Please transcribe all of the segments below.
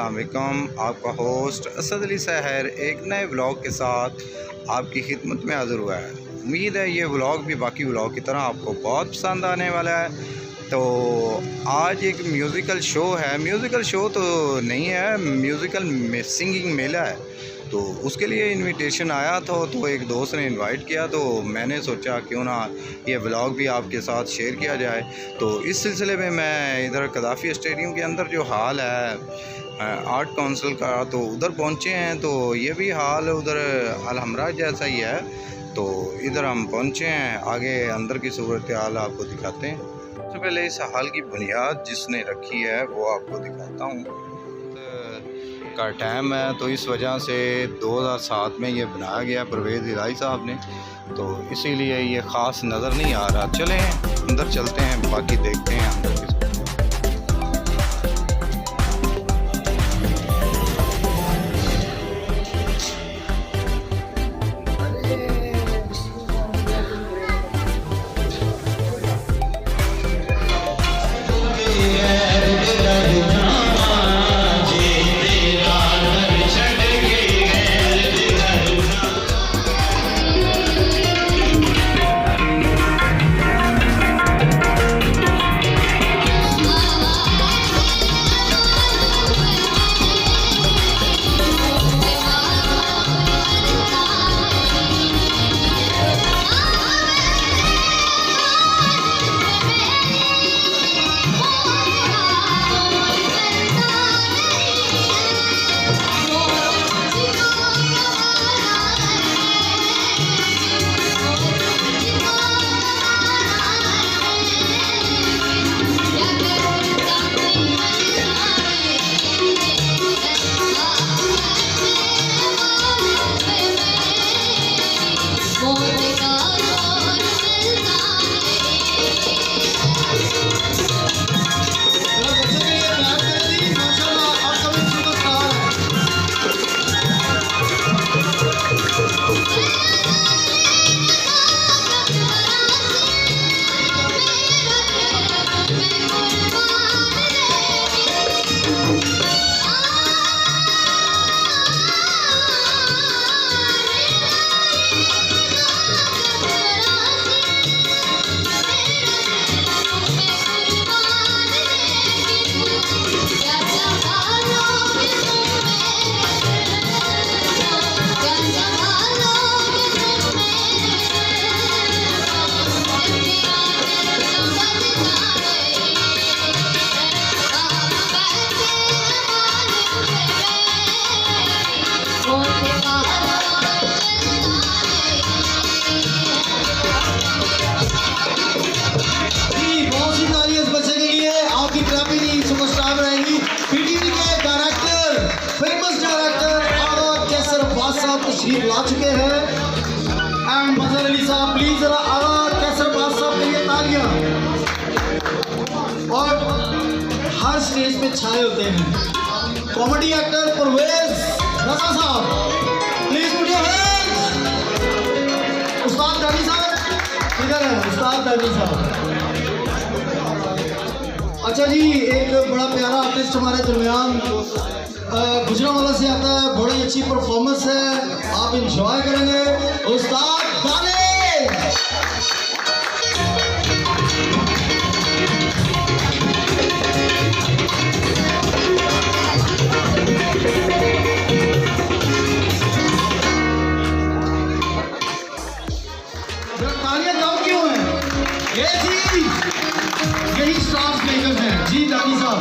अस्सलाम वालेकुम। आपका होस्ट असद अली सहर एक नए व्लॉग के साथ आपकी खिदमत में हाज़िर हुआ है। उम्मीद है ये व्लॉग भी बाकी व्लॉग की तरह आपको बहुत पसंद आने वाला है। तो आज एक म्यूज़िकल शो है, म्यूज़िकल शो तो नहीं है, म्यूज़िकल सिंगिंग मेला है। तो उसके लिए इनविटेशन आया था, तो एक दोस्त ने इनवाइट किया, तो मैंने सोचा क्यों ना ये व्लॉग भी आपके साथ शेयर किया जाए। तो इस सिलसिले में मैं इधर कदाफ़ी स्टेडियम के अंदर जो हॉल है आर्ट काउंसिल का, तो उधर पहुँचे हैं। तो ये भी हाल उधर अलहमरा जैसा ही है, तो इधर हम पहुँचे हैं। आगे अंदर की सूरत हाल आपको दिखाते हैं। सबसे पहले इस हाल की बुनियाद जिसने रखी है वो आपको दिखाता हूँ। का टाइम है, तो इस वजह से 2007 में ये बनाया गया परवेज़ इलाही साहब ने, तो इसीलिए ये ख़ास नज़र नहीं आ रहा। चलें अंदर चलते हैं, बाकी देखते हैं अंदर की। ला चुके हैं एंड मजहर अली साहब, प्लीज जरा आवाज कैसर बास साहब के लिए तालियां। और हर स्टेज पे छाए होते हैं कॉमेडी एक्टर परवेज रजा साहब, प्लीज पुट योर हैंड्स। उस्ताद दानी साहब किधर है? उस्ताद दानी साहब। अच्छा जी, एक बड़ा प्यारा आर्टिस्ट हमारे दरमियान गुजरांवाला से आता है, बड़ी अच्छी परफॉर्मेंस है, आप इंजॉय करेंगे। उस्ताद दाने। तालियां कम क्यों हैं? ये जी यही स्टार्स मेकर्स हैं जी, दानी साहब।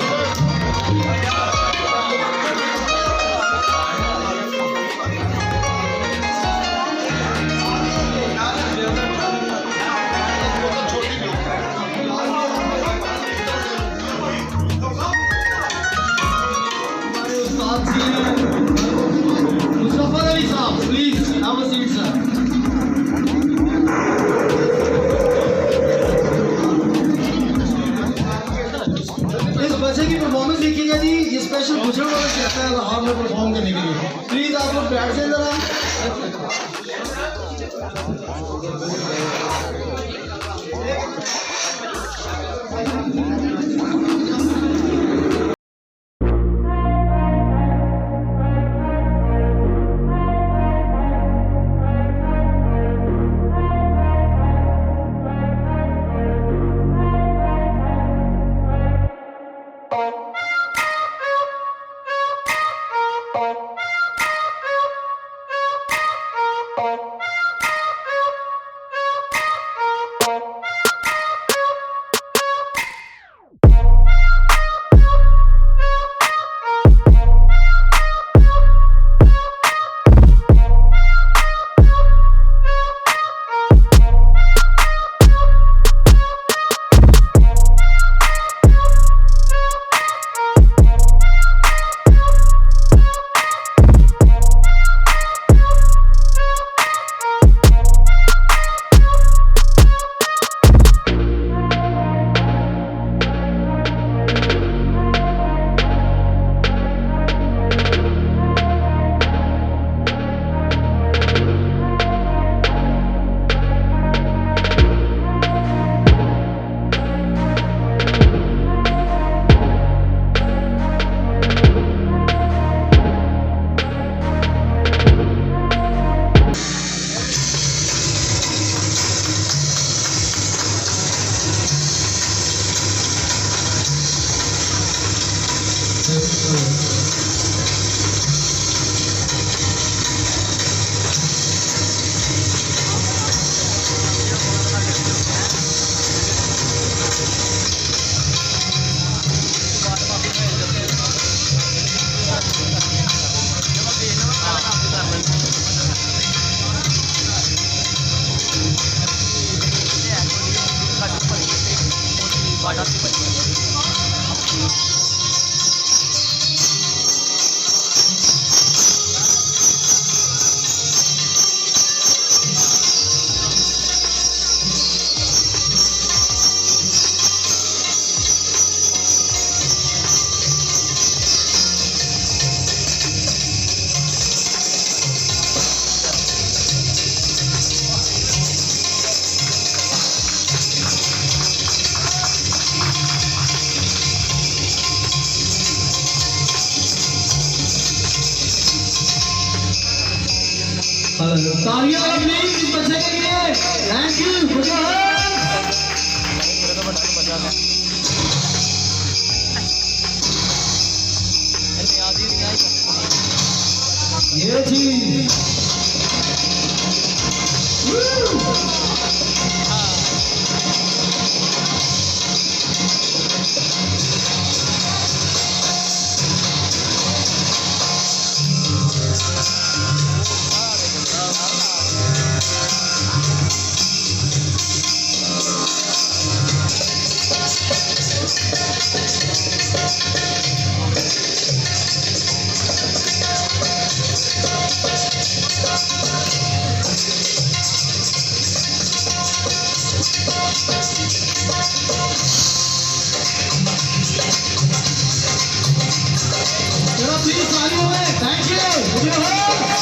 मुस्तफा अली साहब, please have a seat sir. इस बच्चे की परफॉर्मेंस देखिएगा जी, ये स्पेशल गुजरांवाला से आता है लाहौर में परफॉर्म करने के लिए। प्लीज आप लोग बैठ जाए जरा। तालियां वाला प्लीज इस बच्चे के लिए। Thank you. Put your hands। ये जी चलो प्लीज तालियों में। Thank you. Put your hands।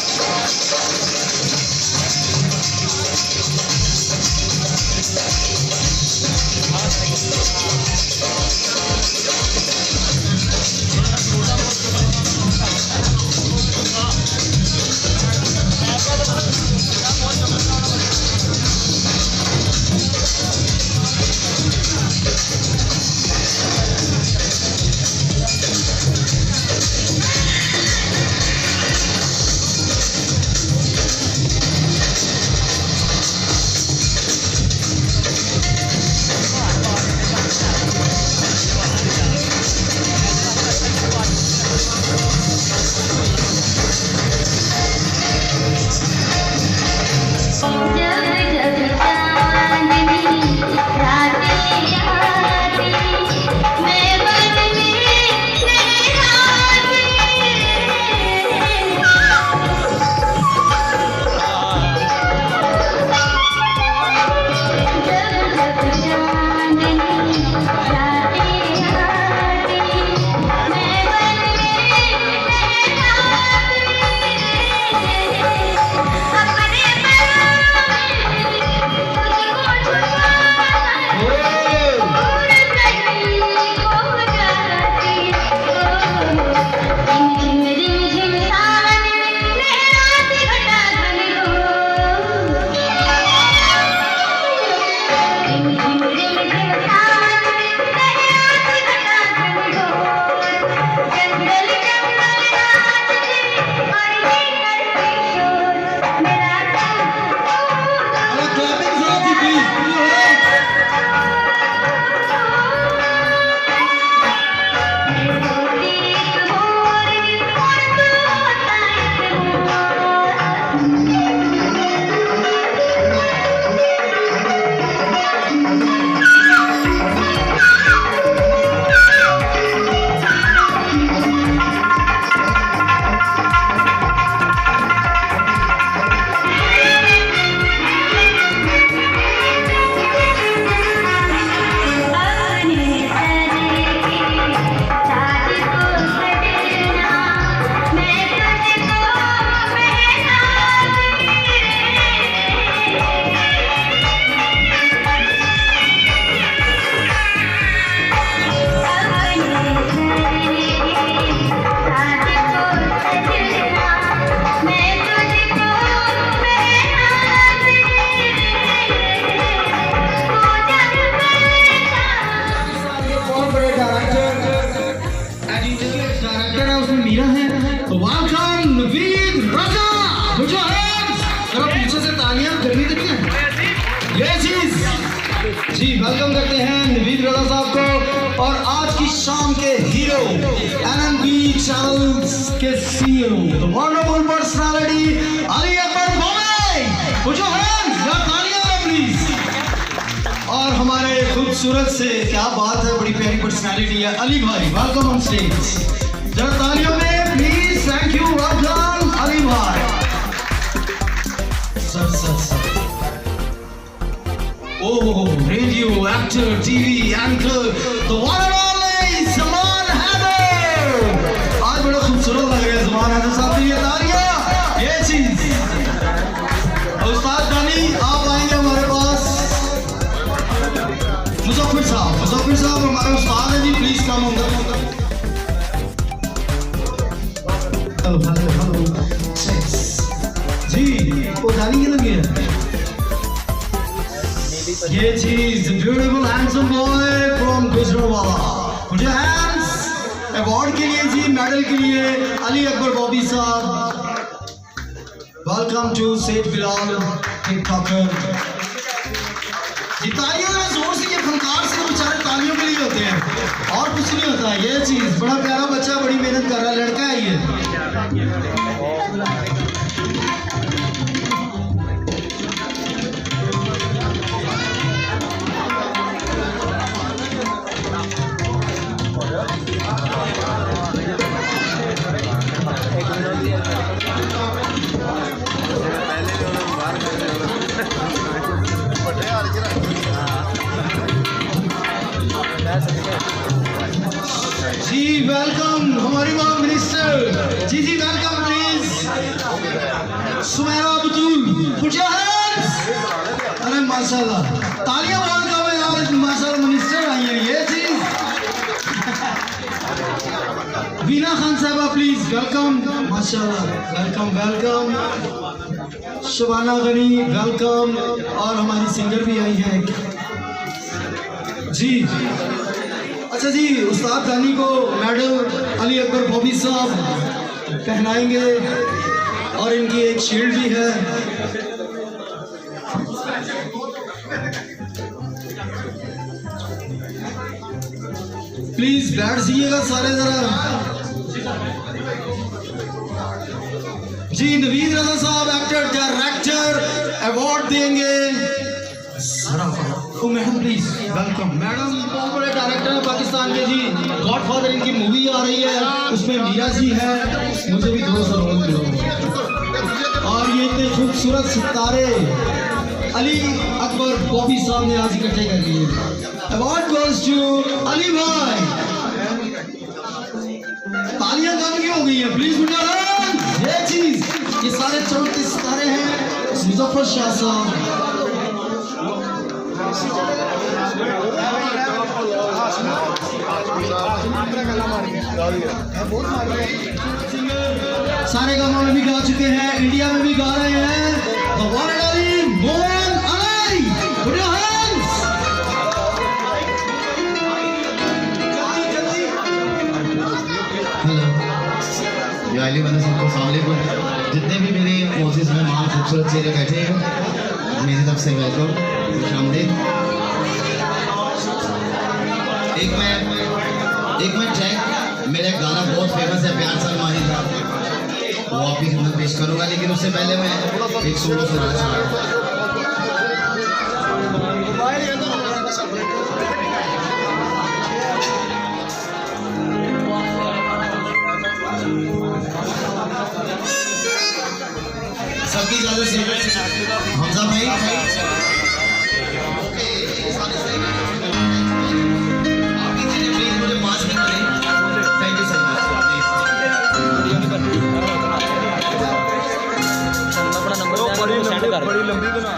जी वेलकम करते हैं नवीद रजा साहब को और आज की शाम के हीरो एनएनबी चैनल्स के CEO the wonderful personality Ali Akbar Bombay. Put your hands, तालियां प्लीज। और हमारे खूबसूरत से क्या बात है, बड़ी प्यारी पर्सनालिटी है अली भाई, वेलकम ऑन स्टेज। जरा तालियों में please. Thank you, welcome Ali भाई। Sir Oh, radio actor, TV anchor, the one and only Zaman Haider। आज बड़ा खूबसूरत लग रहा है ज़मान हैदर साहब की ये तालियां, ये चीज। उस्ताद दानी आप आएंगे हमारे पास। मुज़फ़्फ़र साहब हमारे उस्ताद हैं जी, प्लीज कम होंगे। हेलो जी ताली की लगी है ये चीज beautiful handsome boy from Gujranwala Put your hands award के लिए जी मेडल के लिए अली अकबर बॉबी साहब वेलकम टू सेठ बिलाल टिकटॉकर तालियों में जोर से ये फनकार से बेचारे तालियों के लिए होते हैं और कुछ नहीं होता ये चीज बड़ा प्यारा बच्चा बड़ी मेहनत कर रहा है लड़का है ये जी वेलकम हमारी मां मिनिस्टर जी welcome please Sumera Batool put your hands अरे माशाल्लाह तालियां बहुत कम है यार माशाल्लाह मिनिस्टर आई है ये चीज बीना खान साहबा प्लीज वेलकम माशाल्लाह welcome welcome Shabana Gani welcome और हमारी सिंगर भी आई है जी अच्छा जी उस्ताद दानी को मेडल अली अकबर बॉबी साहब पहनाएंगे और इनकी एक शील्ड भी है प्लीज बैठ जाइएगा सारे जरा जी नवीद रजा साहब एक्टर डायरेक्टर अवार्ड देंगे मैडम प्लीज वेलकम मैडम बहुत बड़े डायरेक्टर है पाकिस्तान के जी गॉडफादर इनकी मूवी आ रही है उसमें मीरा जी है मुझे भी 2 रोल मिला और ये इतने खूबसूरत सितारे अली अकबर बॉबी साहब ने आज इकट्ठे कर लिए अवार्ड गोज टू अली भाई तालियां कम की हो गई है प्लीज ये चीज ये सारे चमकते सितारे हैं मुजफ्फर शाह साहब सारे गाँव में भी गा चुके हैं इंडिया में भी गा रहे हैं The one and only Mohan Ali. Put your hands. Hello या अली बंदे सबको अस्सलाम वालेकुम जितने भी मेरे कोर्सेज में मां खूबसूरत चेहरे बैठे हैं मेरी तरफ से वेलकम खुशामदीद एक मैं ट्रैक मेरा एक गाना बहुत फेमस है प्यार सलमानी का वो आपकी खिदमत पेश करूंगा लेकिन उससे पहले मैं एक सोलो सुनाना चाहूँगा सबकी इजाजत से हमजा भाई बड़ी लंबी बना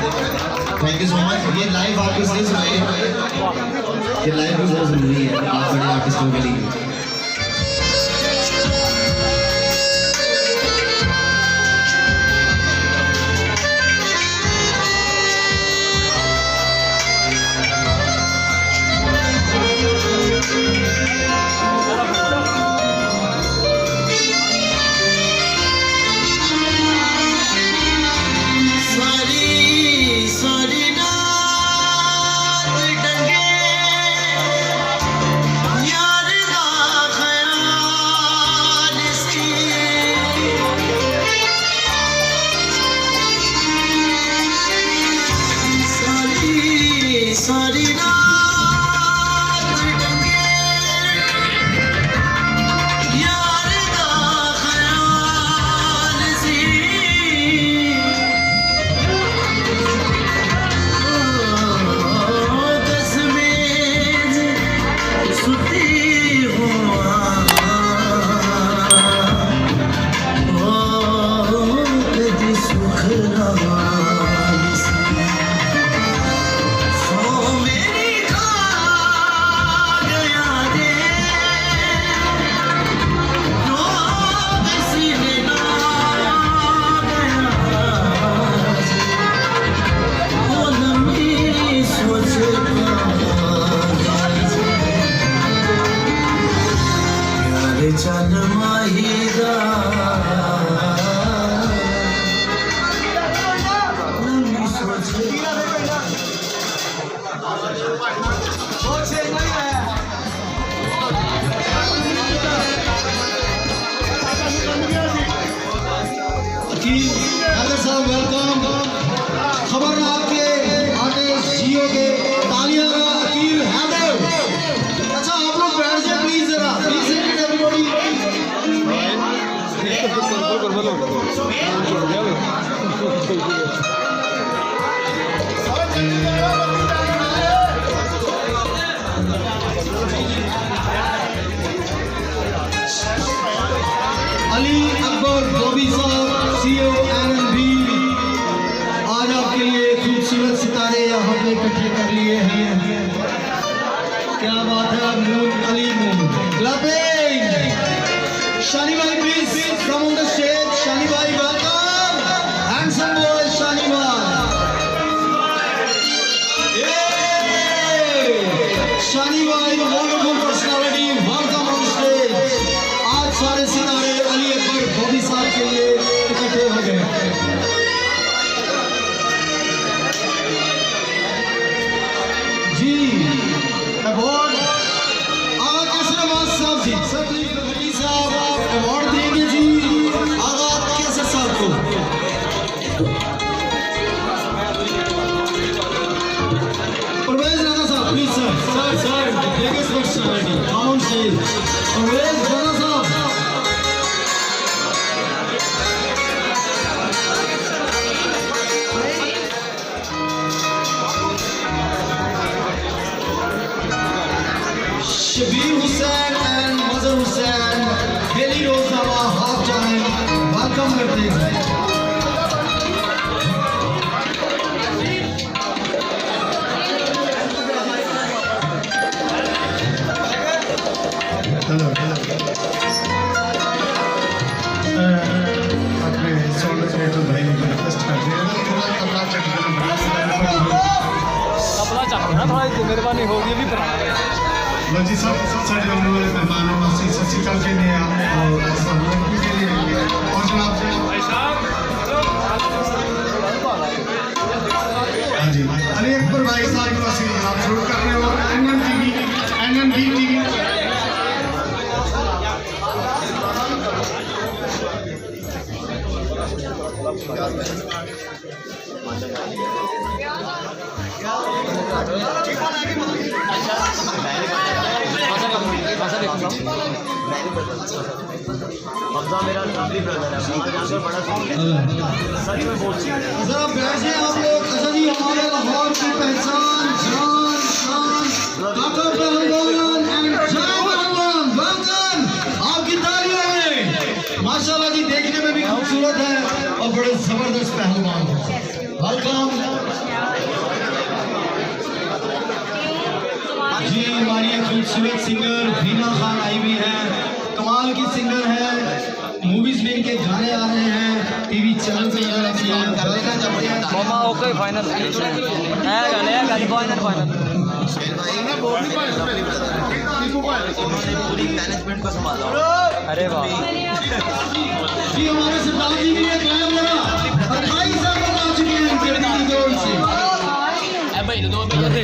थैंक यू सो मच। ये लाइव आप इसलिए सुनाइए, ये लाइव भी बहुत जरूरी है आप बड़े आर्टिस्टों के लिए। चल माहिदा वेलकम। खबरनाक के आर्टिस्ट जियो के तालियां का अकील हैदर। अच्छा आप लोग बैठ जाए प्लीज, जरा प्लीज एवरीबॉडी। अली अकबर बॉबी साहब CEO NNB, आज आपके लिए खूबसूरत सितारे यहाँ पे इकट्ठे कर लिए हैं। क्या बात है। Moon Ali moon clubbing. Shani भाई please come on the stage. Shani भाई वेलकम। हैंडसम बॉय शानी भाई। शानी भाई wonderful personality, welcome on stage. आज सारे सितारे अली अकबर बॉबी साहब के लिए इकट्ठे हो गए। जी अवार्ड आगा कैसरबाज साहब जी, सर साहब आप अवार्ड देंगे जी आगा कैसर साहब को। परवेज राणा साहब please sir biggest personality come on stage. Parvez Rana साहब। शबीर हुसैन एंड मजर हुसैन बेली रोजनामा हाफ टाइम वेलकम करते हैं। अपने साउंड क्रिएटर भाई को रिक्वेस्ट कर रहे हैं थोड़ा कपड़ा चेक करना, कपड़ा चाहिए ना थोड़ी मेहरबानी होगी भी पुराना है। लो जी सब सारे मेहमानों में सत श्रीकाल के लिए और सब लोगों के लिए और जनाब हाँ जी अली अकबर भाई साहब को असली आप शुरू कर रहे हो। NNB TV हमजा मेरा फैमिली ब्रदर है, हमारे यहाँ पे बड़ा सच में बहुत चीज़ है। जरा बैठ जाए आप लोग। अच्छा जी हमारे लाहौर की पहचान जान शान काका पहलवान एंड जय पहलवान वेलकम। आपकी तालियों में माशाल्लाह जी देखने में भी खूबसूरत है और बड़े जबरदस्त पहलवान। वेलकम। खूबसूरत सिंगर वीना खान आई हुई है, कमाल की सिंगर है, मूवीज में इनके गाने आ रहे हैं, टीवी चैनल पे नजर आती है। मामा ओके फाइनल है फाइनल पूरी मैनेजमेंट को संभाला। अरे वाह जी हमारे सरदार जी के लिए कायम लगा 28 साल तक आ चुके हैं इनके दीदी के ओर से। भाई दो मिनट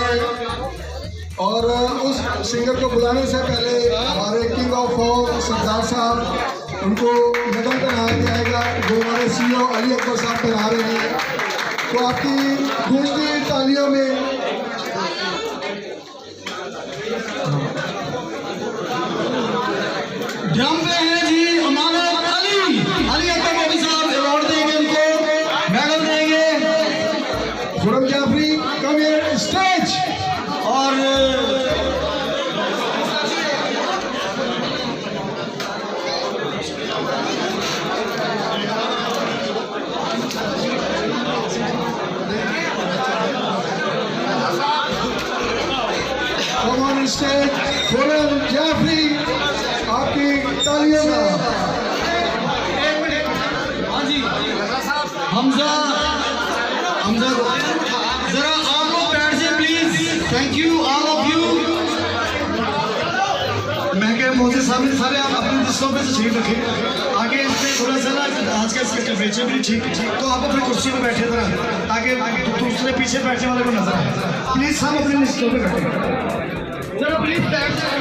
गाएंगे और उस सिंगर को बुलाने से पहले हमारे किंग ऑफ फोक सरदार साहब उनको मेडल पहनाया जाएगा जो हमारे CEO अली अकबर साहब पहना रहे हैं। तो आपकी गूंजती तालियों में ड्रम पे है जी हमारे अली अकबर मोदी साहब अवार्ड देंगे उनको, मेडल देंगे। Khurram Jafri come here stage. और come on stage Khurram Jafri, आपकी तालियों में। हमजा जरा आप लोग बैठ जाए please. Thank you all of you. महंगे मोदी साहब सारे आप अपने दिशों पे से ठीक रखें। आगे इससे थोड़ा सा ना आज का इसका टेम्परेचर भी ठीक तो आप अपनी कुर्सी पे बैठे जरा ताकि दूसरे पीछे बैठने वाले को नजर आए। प्लीज सब अपने लिस्टों पे बैठे जरा प्लीज बैठ जाए।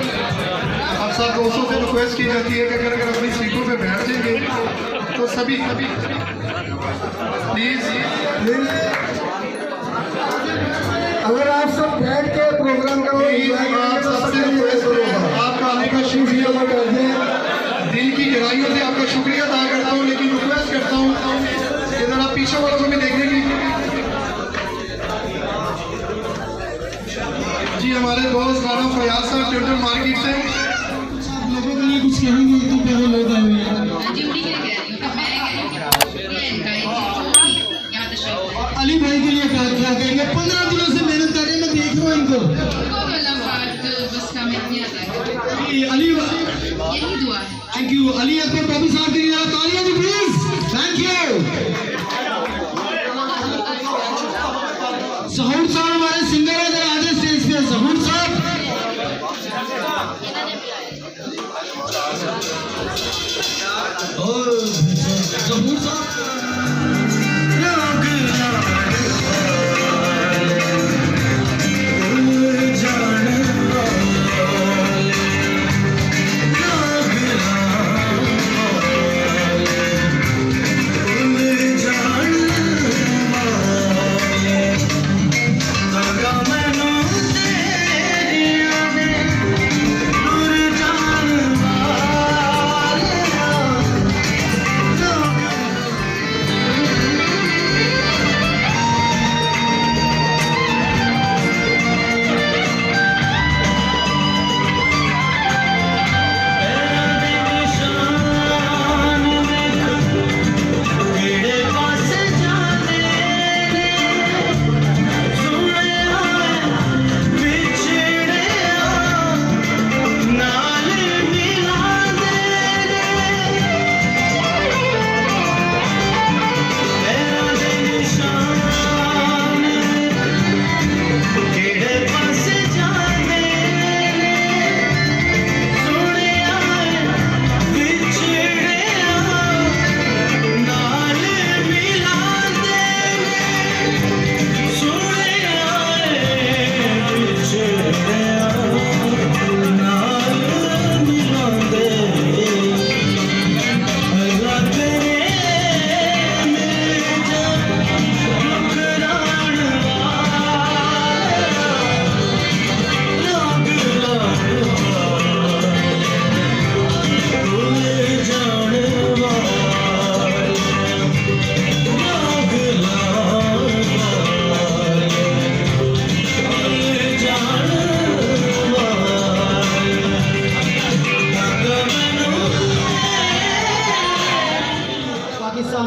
अब सब दोस्तों से रिक्वेस्ट की जाती है कि अगर अपनी सीटों पे बैठ जाएंगे तो सभी प्लीज अगर आप सब बैठ के प्रोग्राम का आपका आने का शुक्रिया अदा करते हैं। दिल की गहराइयों से आपका शुक्रिया अदा करता हूँ, लेकिन रिक्वेस्ट करता हूँ कि जरा पीछे वालों को भी देखने की। जी हमारे दोस्त राणा फयाज साहब ट्विटर मार्केट से लोगों के लिए कुछ कहेंगे तो पहले लोग आए हुए हैं। अली भाई के लिए क्या कहेंगे? 15 दिनों से मेहनत कर रहे हैं, मैं देख रहा हूँ इनको। अली यही दुआ है। Thank you. अली अकबर बाबू साहब के लिए तालियां दी प्लीज। Thank you. जहूर साहब हमारे सिंगर है, जरा आगे स्टेज पे जहूर साहब। जहूर साहब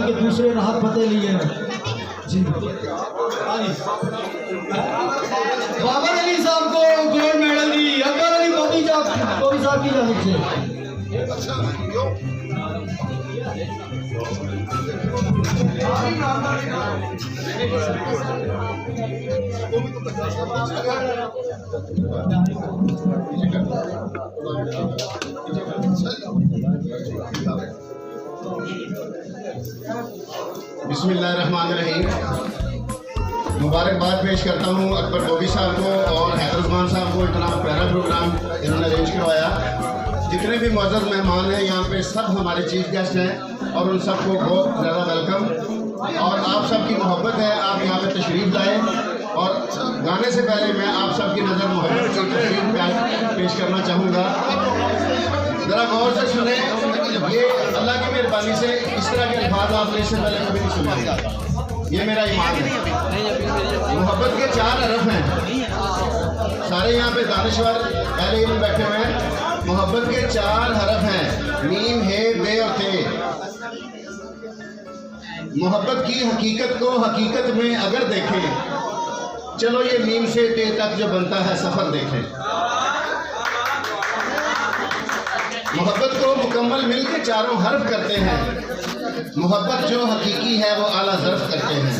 के दूसरे राहत फतेह लिए जी। बाबर अली साहब को गोल्ड मेडल दी अकबर अली बॉबी साहब की जानिब से। बिस्मिल्लाहिर्रहमानिर्रहीम। मुबारकबाद पेश करता हूँ अकबर बोगी साहब को और हैदर उस्मान साहब को, इतना प्यारा प्रोग्राम इन्होंने अरेंज करवाया। जितने भी मौजूद मेहमान हैं यहाँ पे सब हमारे चीफ गेस्ट हैं और उन सबको बहुत ज़्यादा वेलकम। और आप सबकी मोहब्बत है, आप यहाँ पे तशरीफ़ लाए। और गाने से पहले मैं आप सबकी नज़र मोहब्बत की तस्वीर पेश करना चाहूँगा। ज़रा गौर से सुने, ये अल्लाह की मेहरबानी से इस तरह के अल्फाज आपने इससे पहले कभी नहीं सुने। ये मेरा ईमान है। मोहब्बत के 4 हरफ हैं। सारे यहाँ पे दानिश्वर पहले इल्म बैठे हुए हैं। मोहब्बत के 4 हरफ हैं, मीम, हे, बे और थे। मोहब्बत की हकीकत को हकीकत में अगर देखें, चलो ये मीम से ते तक जो बनता है सफ़र देखें। मोहब्बत को मुकम्मल मिलकर 4 हर्फ करते हैं। मोहब्बत जो हकीकी है वो आला ज़र्फ करते हैं।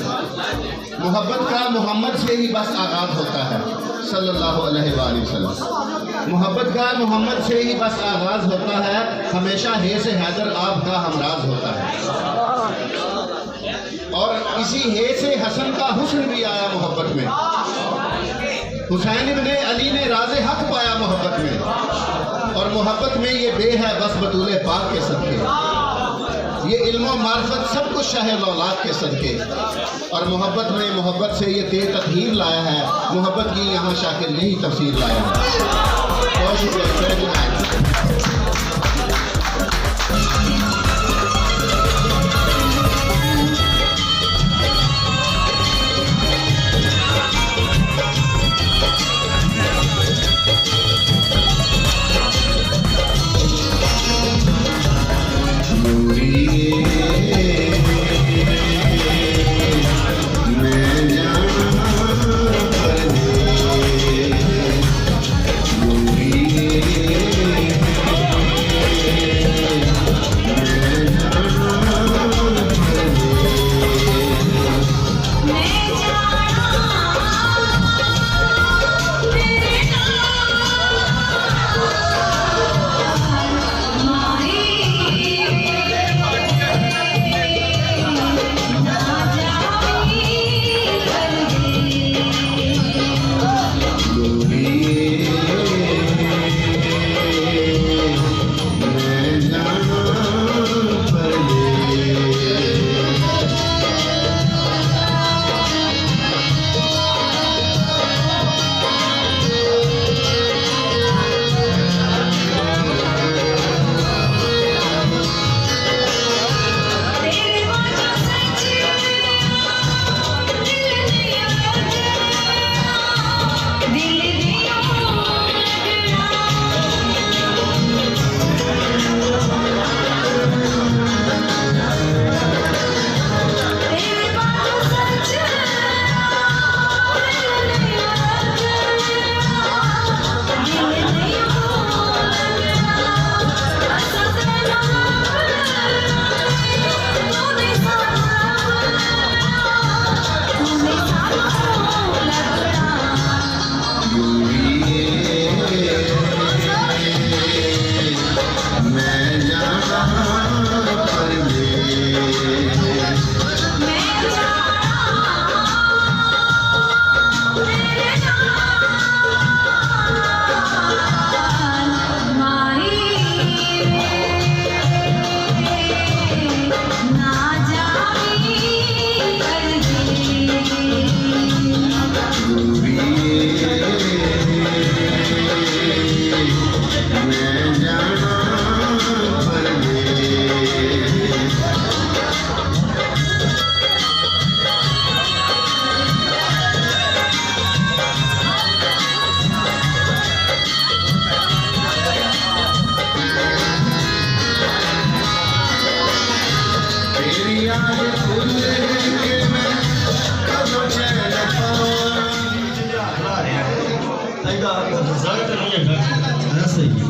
मोहब्बत का मोहम्मद से ही बस आगाज़ होता है सल्लल्लाहु अलैहि वसल्लम। मोहब्बत का मोहम्मद से ही बस आगाज़ होता है। हमेशा हे से हैदर आपका हमराज होता है। और इसी हे से हसन का हुस्न भी आया मोहब्बत में। हुसैन इब्ने अली ने राज़े हक पाया मोहब्बत में। और मोहब्बत में ये बे है बस बतूले पाक के सदके। ये इल्म और मार्फत सब कुछ शाह औलाद के सदके। और मोहब्बत में मोहब्बत से ये ते तकहीर लाया है। मोहब्बत की यहाँ शाकिर ने ही तफसीर लाया है। बहुत शुक्रिया।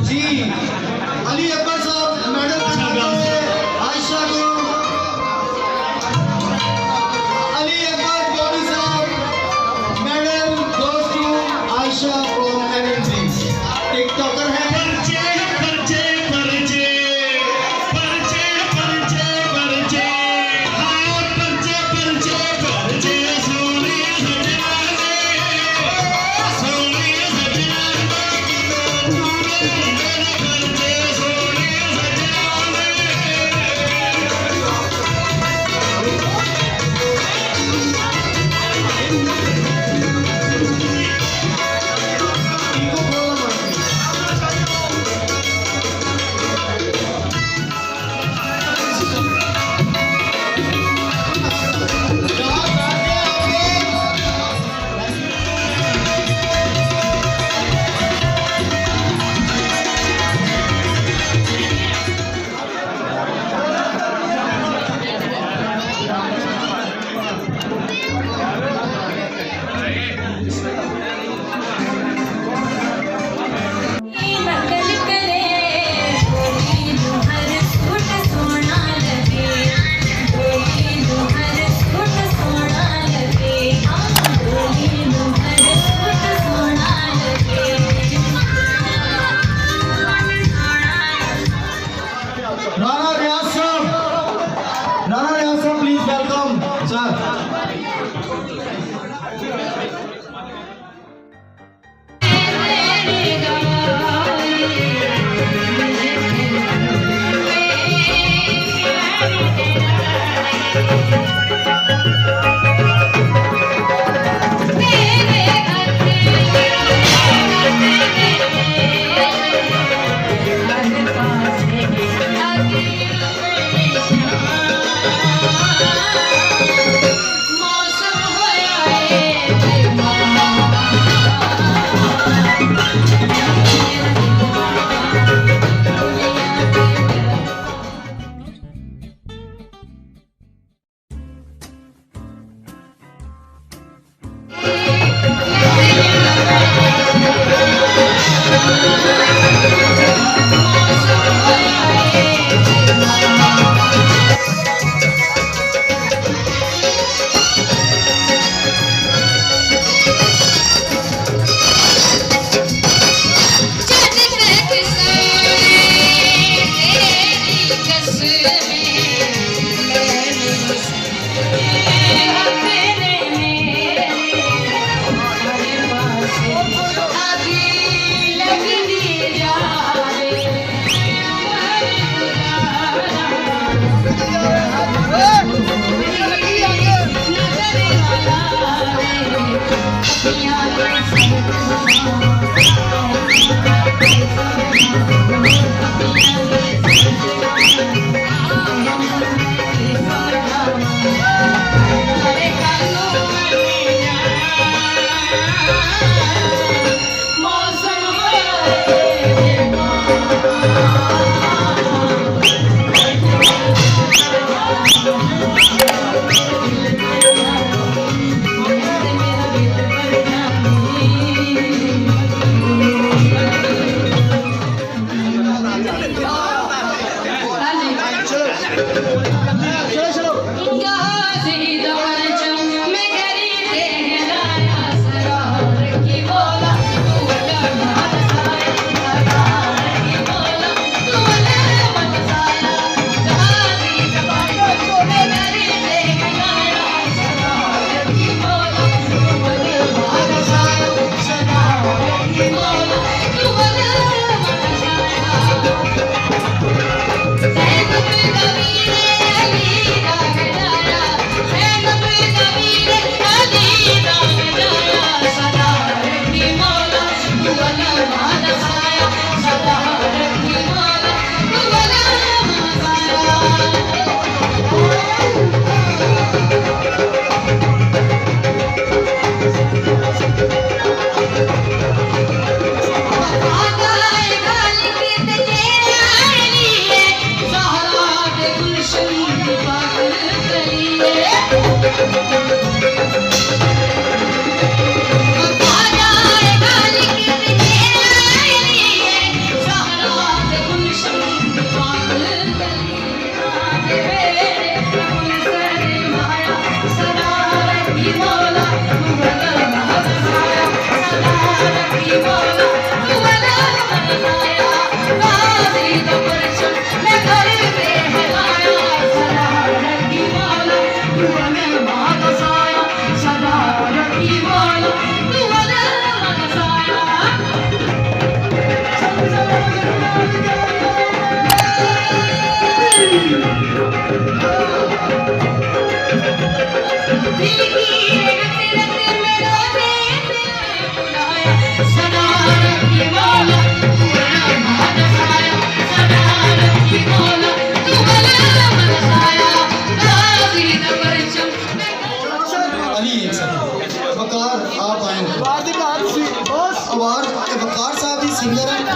जी अली अकबर साहब मेडल आयशा को। अली अकबर बॉडी साहब medal goes to Ayesha from NMC. TikToker है। परचे वकार साहब भी सिंगर हैं।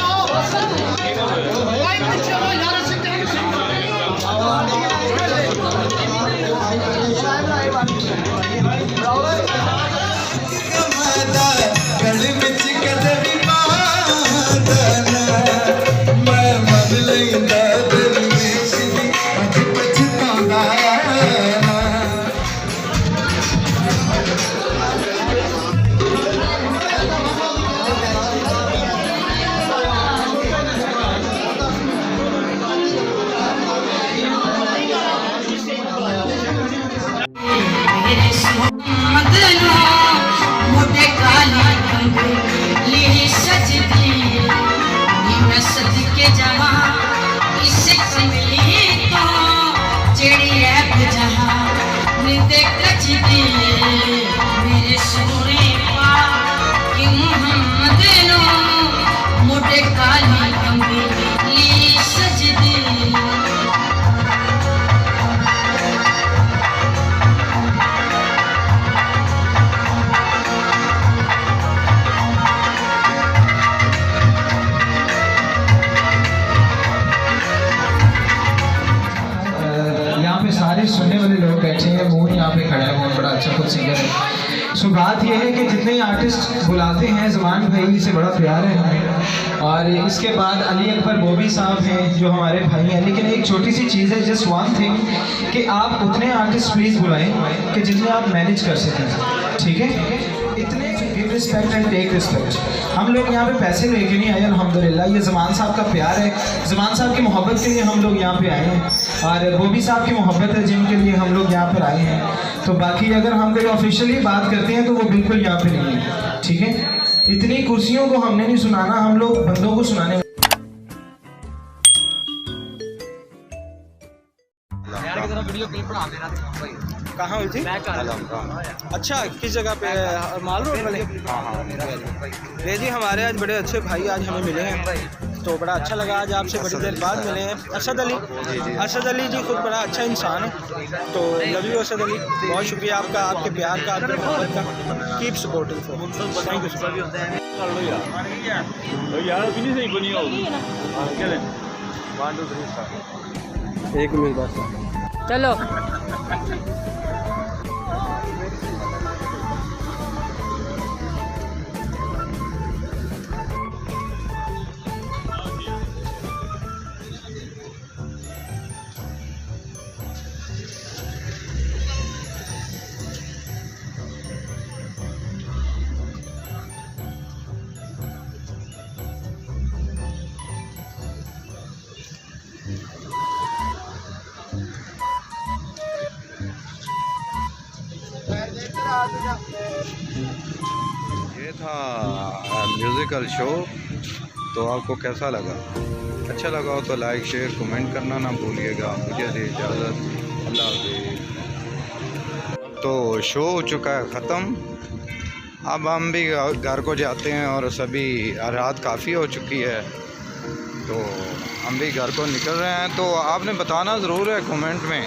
जहाँ सिंगर है। सो बात यह है कि जितने आर्टिस्ट बुलाते हैं, ज़मान भाई से बड़ा प्यार है हमें। और इसके बाद अली अकबर बॉबी साहब हैं जो हमारे भाई हैं। लेकिन एक छोटी सी चीज़ है, जस्ट वन थिंग, कि आप उतने आर्टिस्ट प्लीज़ बुलाएं कि जिन्हें आप मैनेज कर सकें, ठीक है? इतने give respect and take respect. हम लोग यहाँ पे पैसे लेके नहीं आए अल्हम्दुलिल्लाह, ये ज़मान साहब का प्यार है, ज़मान साहब की मोहब्बत के लिए हम लोग यहाँ पे आए हैं, और बॉबी साहब की मोहब्बत है जिनके लिए हम लोग यहाँ पर आए हैं। तो बाकी अगर हम कोई ऑफिशियली बात करते हैं तो वो बिल्कुल यहाँ पे नहीं है, ठीक है? इतनी कुर्सियों को हमने नहीं सुनाना, हम लोग बंदों को सुनाने। कहाँ हुई थी? अच्छा, किस जगह पे? माल रोड वाले? हाँ जी, हमारे आज बड़े अच्छे भाई आज हमें मिले हैं, तो बड़ा अच्छा लगा आज आपसे बड़ी देर बाद मिले हैं। अरशद अली जी खुद बड़ा अच्छा इंसान है, तो लव यू अरशद अली, बहुत शुक्रिया आपका, आपके प्यार का, आपके मोहब्बत का। Keep supporting for, thank you. एक मिनट बस, चलो। ये था म्यूज़िकल शो। तो आपको कैसा लगा? अच्छा लगा हो तो लाइक शेयर कमेंट करना ना भूलिएगा। मुझे दे इजाज़त, अल्लाह हाफ़िज़। तो शो हो चुका है ख़त्म, अब हम भी घर को जाते हैं और सभी रात काफ़ी हो चुकी है, तो हम भी घर को निकल रहे हैं। तो आपने बताना ज़रूर है कमेंट में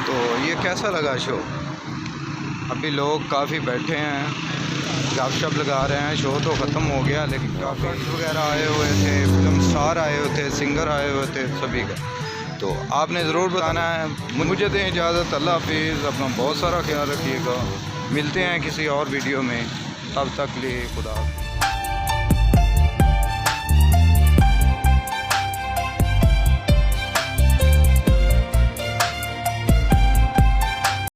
तो ये कैसा लगा शो। अभी लोग काफ़ी बैठे हैं, गपशप लगा रहे हैं। शो तो ख़त्म हो गया, लेकिन काफ़ी वगैरह आए हुए थे, फिल्म स्टार आए हुए थे, सिंगर आए हुए थे, सभी का। तो आपने ज़रूर बताना है। मुझे दें इजाज़त, अल्लाह हाफ़िज़। अपना बहुत सारा ख्याल रखिएगा, मिलते हैं किसी और वीडियो में, तब तक लिए खुदा।